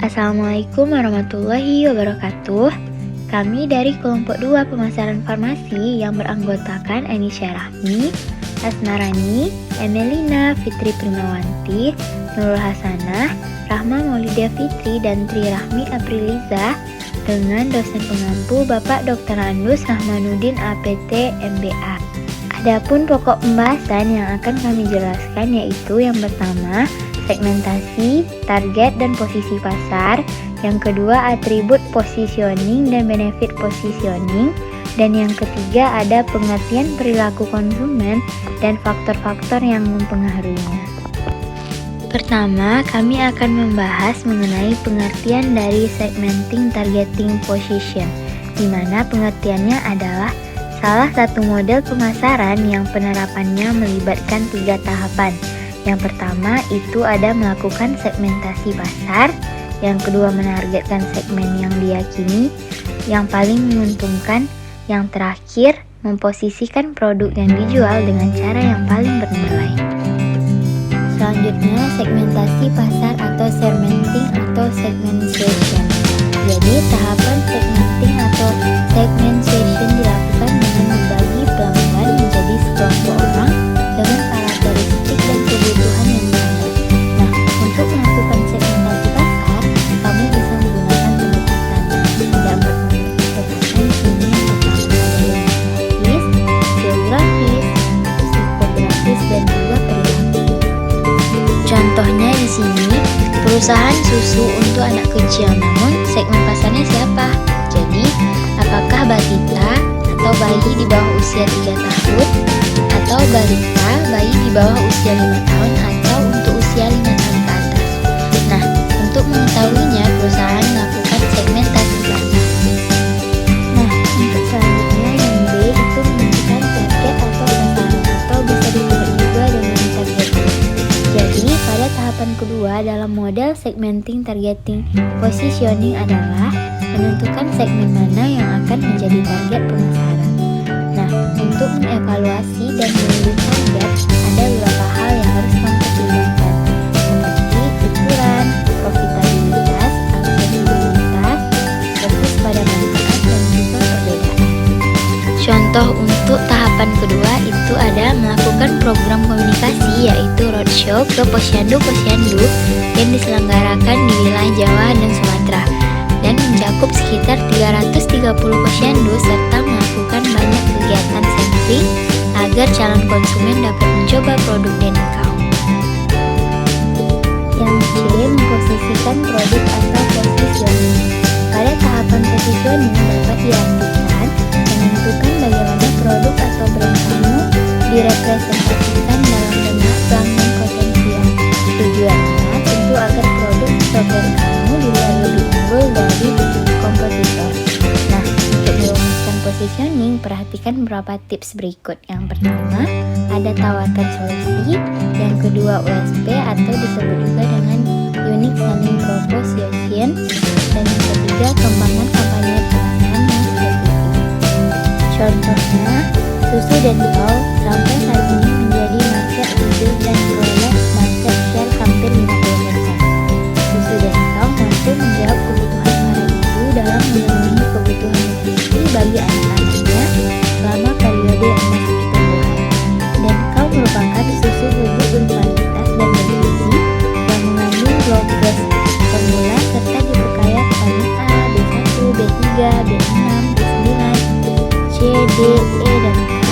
Assalamualaikum warahmatullahi wabarakatuh. Kami dari kelompok 2 pemasaran farmasi yang beranggotakan Ainisha Rahmi, Asmarani, Emelina Fitri Primawanti, Nurul Hasanah, Rahma Maulidia Fitri, dan Tri Rahmi Apriliza dengan dosen pengampu Bapak Dr. Andus Rahmanuddin APT MBA. Adapun pokok pembahasan yang akan kami jelaskan yaitu yang pertama, segmentasi, target dan posisi pasar. Yang kedua, atribut positioning dan benefit positioning. Dan yang ketiga, ada pengertian perilaku konsumen dan faktor-faktor yang mempengaruhinya. Pertama, kami akan membahas mengenai pengertian dari segmenting targeting position, di mana pengertiannya adalah salah satu model pemasaran yang penerapannya melibatkan 3 tahapan. Yang pertama itu ada melakukan segmentasi pasar, yang kedua menargetkan segmen yang diyakini, yang paling menguntungkan, yang terakhir memposisikan produk yang dijual dengan cara yang paling bernilai. Selanjutnya segmentasi pasar atau segmenting atau segmentation. Jadi tahapan segmenting atau segmentation dilakukan dengan membagi pelanggan menjadi sekelompok orang dengan karakteristik dan kebutuhan yang berbeda. Nah, untuk melakukan segmentasi pasar, kamu bisa menggunakan pendekatan. Tidak berdasarkan ini yang pertama demografis, geografis, psikografis, dan juga perilaku. Contohnya di sini, perusahaan susu untuk anak kecil, namun segmen pasarnya siapa? Jadi, apakah balita atau bayi di bawah usia 3 tahun, atau balita, bayi di bawah usia 5 tahun, atau untuk usia 5 tahun ke atas. Nah, untuk mengetahuinya, perusahaan melakukan segmentasi pasar. Nah, untuk selanjutnya yang B itu menentukan target atau sasaran, atau bisa disebut juga dengan target. Jadi, pada tahapan kedua dalam model segmenting targeting positioning adalah menentukan segmen mana yang akan menjadi target pemasaran. Nah, untuk mengevaluasi dan memilih target, ada beberapa hal yang harus mempertimbangkan, seperti ukuran, profitabilitas, aksesibilitas, fokus pada manfaat, dan juga perbedaan. Contoh untuk tahapan kedua itu ada melakukan program komunikasi yaitu roadshow ke posyandu-posyandu yang diselenggarakan di wilayah Jawa dan Sumatera dan mencakup sekitar 330 posyandu serta melakukan banyak kegiatan sampling agar calon konsumen dapat mencoba produk Denikau. Yang C, memposisikan produk atau positioning. Pada tahapan positioning dapat diartikan menentukan bagaimana produk atau brand kamu direpresentasikan dalam benak pelanggan potensial. Tujuannya tentu agar produk atau brand kamu dilihat lebih unggul dari kompetitor. Nah, untuk merumuskan positioning, perhatikan beberapa tips berikut. Yang pertama, ada tawarkan solusi. Yang kedua, USP atau disebut juga dengan Unique Selling Proposition. Dan yang ketiga, kembangkan kampanye pemasaran yang spesifik. Contohnya, susu Denikau sampai saat ini menjadi market leader dan memperoleh market share hampir 50%. Susu Denikau mampu menjawab kebutuhan para ibu dalam memenuhi kebutuhan nutrisi bagi anak-anaknya selama periode emas pertumbuhan. Denikau merupakan susu bubuk berkualitas dan bergizi yang mengandung low gas formula serta diperkaya vitamin A, B1, B3, B6, B9, C, D, E, dan K,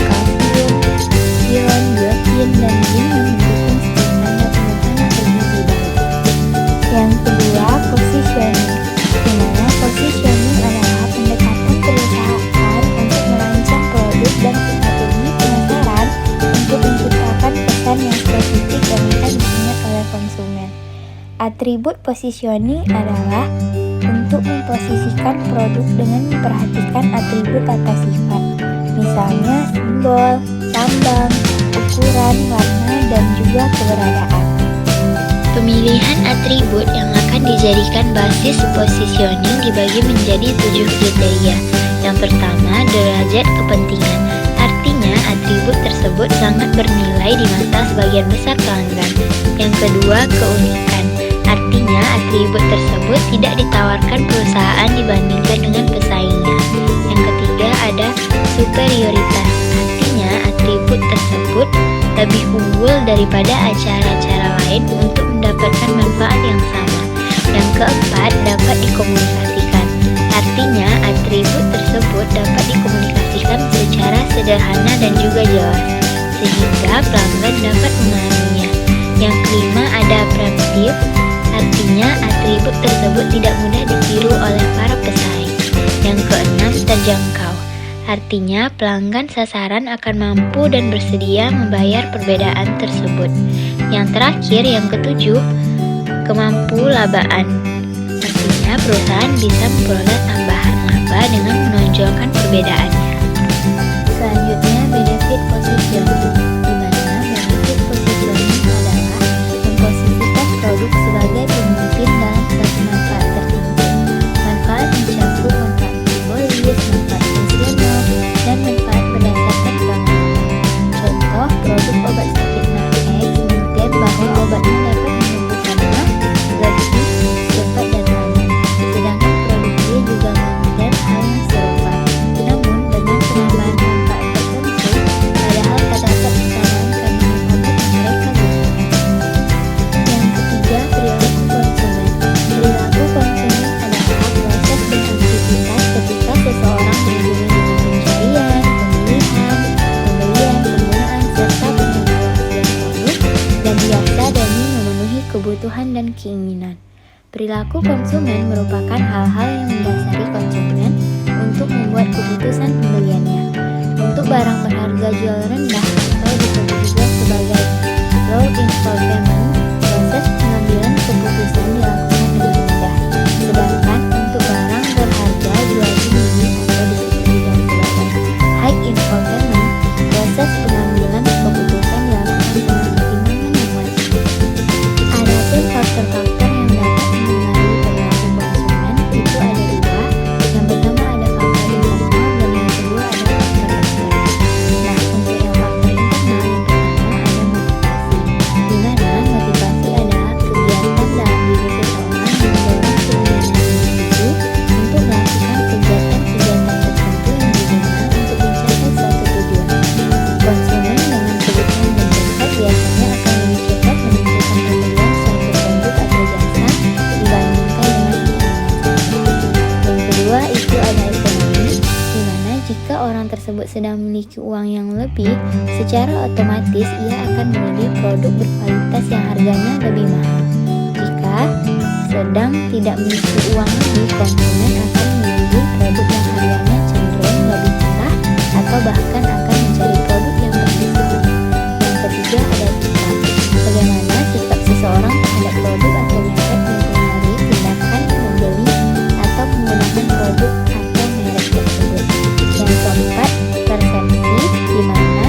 kalsium, iron, biotin, dan zinc yang mendukung standar pemenuhan bergizi baik. Yang kedua, positioning. Di mana positioning adalah pendekatan perusahaan untuk merancang produk dan strategi pemasaran untuk menciptakan pesan yang spesifik dan akan diingat oleh konsumen. Atribut positioning adalah untuk memposisikan produk dengan memperhatikan atribut atau sifat, misalnya simbol, lambang, ukuran, warna, dan juga keberadaan. Pemilihan atribut yang akan dijadikan basis positioning dibagi menjadi 7 kriteria. Yang pertama, derajat kepentingan. Artinya, atribut tersebut sangat bernilai di mata sebagian besar pelanggan. Yang kedua, keunikan. Artinya, atribut tersebut tidak ditawarkan perusahaan dibandingkan dengan pesaingnya. Yang ketiga ada superioritas. Artinya, atribut tersebut lebih unggul daripada cara-cara lain untuk mendapatkan manfaat yang sama. Yang keempat, dapat dikomunikasikan. Artinya, atribut tersebut dapat dikomunikasikan secara sederhana dan juga jelas, sehingga pelanggan dapat memahaminya. Yang kelima ada preemptif. Artinya, atribut tersebut tidak mudah ditiru oleh para pesaing. Yang keenam, terjangkau. Artinya, pelanggan sasaran akan mampu dan bersedia membayar perbedaan tersebut. Yang terakhir, yang ketujuh, kemampuan. Artinya, perusahaan bisa memperoleh tambahan laba dengan menonjolkan perbedaannya. Selanjutnya, benefit positioning, di mana benefit positioning adalah memposisikan produk sebagai pemimpin dalam suatu manfaat tertentu. Manfaat mencakup manfaat simbolis, manfaat fungsional, dan manfaat berdasarkan pengalaman. Contoh, produk obat sakit mah X mengklaim bahwa obatnya dapat menyembuhkan mah lebih cepat dan lama. Sedangkan produk B juga mengklaim hal yang serupa, namun dengan penambahan manfaat tertentu, padahal terdapat kesamaan kandungan obat yang mereka gunakan. Yang ketiga, perilaku konsumen. Perilaku konsumen adalah proses dan aktivitas ketika seseorang berhubungan dengan pencarian, pemilihan, pembelian, penggunaan, serta pengevaluasian produk, dan biasa demi memenuhi kebutuhan dan keinginan. Perilaku konsumen merupakan hal-hal yang mendasari konsumen untuk membuat keputusan pembeliannya. Untuk barang berharga jual rendah atau disebut juga sebagai low involvement, proses pengambilan keputusan dilakukan lebih mudah. Sedangkan untuk barang berharga jual tinggi atau disebut juga sebagai high involvement, proses pengambilan keputusan dilakukan dengan pertimbangan yang wajib. Adapun faktor-faktor yang dapat mempengaruhi perilaku konsumen itu ada dua. Yang pertama ada faktor internal dan yang kedua ada faktor eksternal. Nah, untuk yang faktor internal, yang pertama ada motivasi, di mana motivasi adalah kegiatan dalam diri seseorang yang mendorong keinginan individu untuk melakukan kegiatan-kegiatan tertentu yang diguna untuk mencapai suatu tujuan. Konsumen dengan kebutuhan dan hasrat biasanya akan lebih cepat menentukan pembelian suatu produk atau jasa dibandingkan dengan keinginan. Yang kedua itu ada ekonomi, di mana jika orang tersebut sedang memiliki uang yang lebih, secara otomatis ia akan membeli produk berkualitas yang harganya lebih mahal. Jika sedang tidak memiliki uang lebih, konsumen akan membeli produk yang harganya cenderung lebih murah atau bahkan akan mencari produk yang berisiko. Yang ketiga ada sikap. Bagaimana sikap seseorang terhadap produk atau merek mempengaruhi tindakan membeli atau menggunakan produk atau merek tersebut. Yang keempat, persepsi, di mana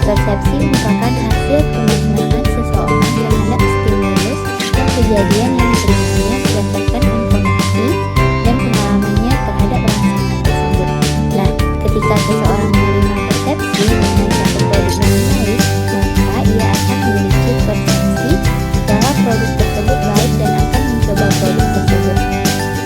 persepsi merupakan hasil pemaknaan seseorang terhadap stimulus atau kejadian yang diterimanya berdasarkan informasi dan pengalamannya terhadap rangsangan tersebut. Nah, ketika seseorang menerima persepsi mengenai suatu produk yang baik, maka ia akan memiliki persepsi bahwa produk tersebut baik dan akan mencoba produk tersebut.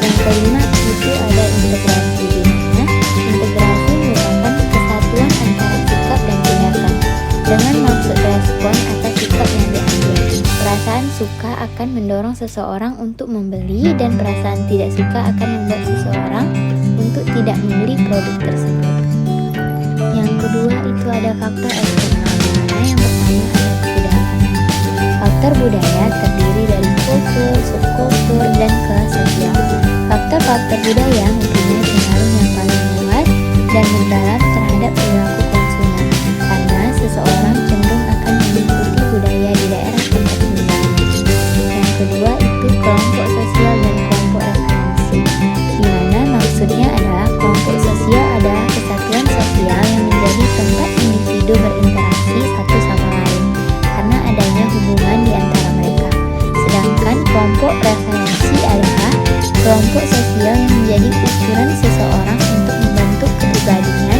Yang kelima itu ada integrasi, di mana integrasi merupakan kesatuan antara sikap dan tindakan dengan maksud respon atas sikap yang diambil. Perasaan suka akan mendorong seseorang untuk membeli dan perasaan tidak suka akan membuat seseorang untuk tidak membeli produk tersebut. Yang kedua itu ada faktor eksternal, di mana yang pertama ada kebudayaan. Faktor budaya terdiri dari kultur, subkultur, dan kelas sosial. Faktor-faktor budaya mempunyai pengaruh yang paling luas dan mendalam terhadap perilaku konsumen, karena seseorang cenderung akan mengikuti budaya di daerah tempat tinggalnya. Yang kedua itu kelompok sosial dan kelompok referensi, di mana maksudnya adalah kelompok sosial adalah kesatuan sosial yang menjadi tempat individu berinteraksi satu sama lain karena adanya hubungan di antara mereka. Sedangkan kelompok referensi adalah kelompok sosial yang menjadi ukuran seseorang untuk membentuk kepribadian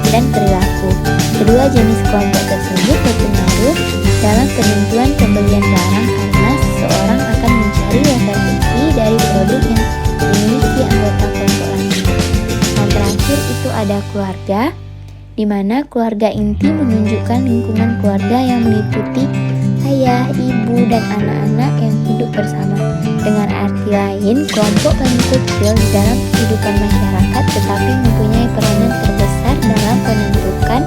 dan perilaku. Kedua jenis kelompok tersebut berpengaruh dalam penentuan pembelian barang karena seseorang akan mencari mengetahui latar inti dari produk yang dimiliki anggota kelompok lain. Yang terakhir itu ada keluarga, di mana keluarga inti menunjukkan lingkungan keluarga yang meliputi ayah, ibu, dan anak-anak yang hidup bersama. Dengan arti lain, kelompok paling kecil di dalam kehidupan masyarakat tetapi mempunyai peranan terbesar dalam menentukan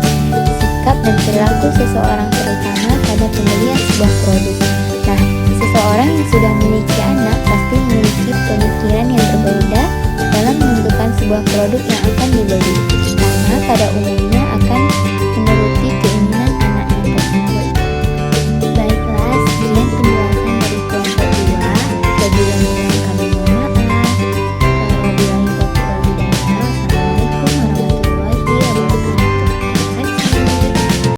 sikap dan perilaku seseorang, terutama pada pembelian sebuah produk. Nah, seseorang yang sudah memiliki anak pasti